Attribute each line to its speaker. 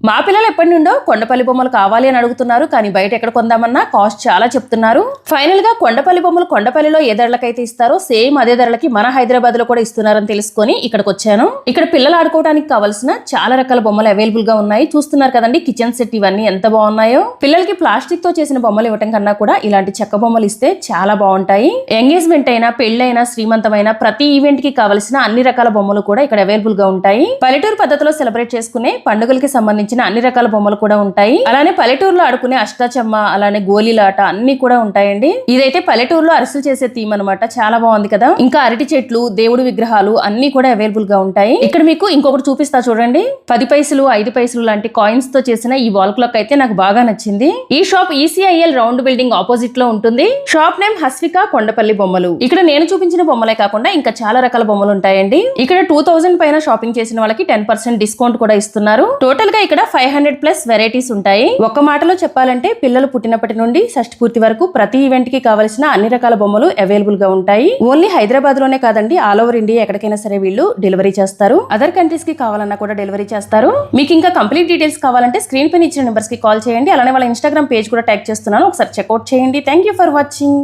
Speaker 1: మా పిల్లలు ఎప్పటి నుండో కొండపల్లి బొమ్మలు కావాలి అని అడుగుతున్నారు, కానీ బయట ఎక్కడ కొందామన్నా కాస్ట్ చాలా చెప్తున్నారు. ఫైనల్ గా కొండపల్లి బొమ్మలు కొండపల్లిలో ఏ ధరలకైతే ఇస్తారో సేమ్ అదే ధరలకి మన హైదరాబాద్ లో కూడా ఇస్తున్నారని తెలుసుకొని ఇక్కడికి వచ్చాను. ఇక్కడ పిల్లలు ఆడుకోవడానికి కావాల్సిన చాలా రకాల బొమ్మలు అవైలబుల్ గా ఉన్నాయి. చూస్తున్నారు కదండి కిచెన్ సెట్, ఇవన్నీ ఎంత బాగున్నాయో. పిల్లలకి ప్లాస్టిక్ తో చేసిన బొమ్మలు ఇవ్వటం కన్నా కూడా ఇలాంటి చెక్క బొమ్మలు ఇస్తే చాలా బాగుంటాయి. ఎంగేజ్మెంట్ అయినా, పెళ్లైనా, శ్రీమంతమైన ప్రతి ఈవెంట్ కి కావాల్సిన అన్ని రకాల బొమ్మలు కూడా ఇక్కడ అవైలబుల్ గా ఉంటాయి. పల్లెటూరు పద్ధతిలో సెలబ్రేట్ చేసుకునే పండుగలకి సంబంధించిన అన్ని రకాల బొమ్మలు కూడా ఉంటాయి. అలానే పల్లెటూరులో ఆడుకునే అష్టాచమ్మ, అలానే గోలీలాట అన్ని కూడా ఉంటాయండి. ఇదైతే పల్లెటూరులో అరిసెలు చేసే థీమ్ అనమాట. చాలా బాగుంది కదా. ఇంకా అరటి చెట్లు, దేవుడి విగ్రహాలు అన్ని కూడా అవైలబుల్ గా ఉంటాయి. ఇక్కడ మీకు ఇంకొకటి చూపిస్తా చూడండి. 10 పైసలు, 5 పైసలు లాంటి కాయిన్స్ తో చేసిన ఈ వాల్ క్లాక్ అయితే నాకు బాగా నచ్చింది. ఈ shop ECIL round building opposite లో ఉంటుంది. షాప్ నేమ్ హస్విక కొండపల్లి బొమ్మలు. ఇక్కడ నేను చూపించిన బొమ్మలే కాకుండా ఇంకా చాలా రకాల బొమ్మలు ఉంటాయండి. ఇక్కడ 2000 పైన షాపింగ్ చేసిన వాళ్ళకి 10% డిస్కౌంట్ కూడా ఇస్తున్నారు. టోటల్ గా ఇక్కడ 500+ వెరైటీస్ ఉంటాయి. ఒక్క మాటలో చెప్పాలంటే పిల్లలు పుట్టినప్పటి నుండి షష్ఠి పూర్తి వరకు ప్రతి ఈవెంట్ కి కావాల్సిన అన్ని రకాల బొమ్మలు అవైలబుల్ గా ఉంటాయి. ఓన్లీ హైదరాబాద్ లోనే కాదండి, ఆల్ ఓవర్ ఇండియా ఎక్కడికైనా సరే వీళ్ళు డెలివరీ చేస్తారు. అదర్ కంట్రీస్ కి కావాలన్నా కూడా డెలివరీ చేస్తారు. మీకు ఇంకా కంప్లీట్ డీటెయిల్స్ కావాలంటే స్క్రీన్ పైన ఇచ్చిన నెంబర్స్ కి కాల్ చేయండి. అలానే వాళ్ళ ఇన్స్టాగ్రామ్ పేజ్ కూడా ట్యాగ్ చేస్తున్నాను, ఒకసారి చెక్అౌట్ చేయండి. Thank you for watching.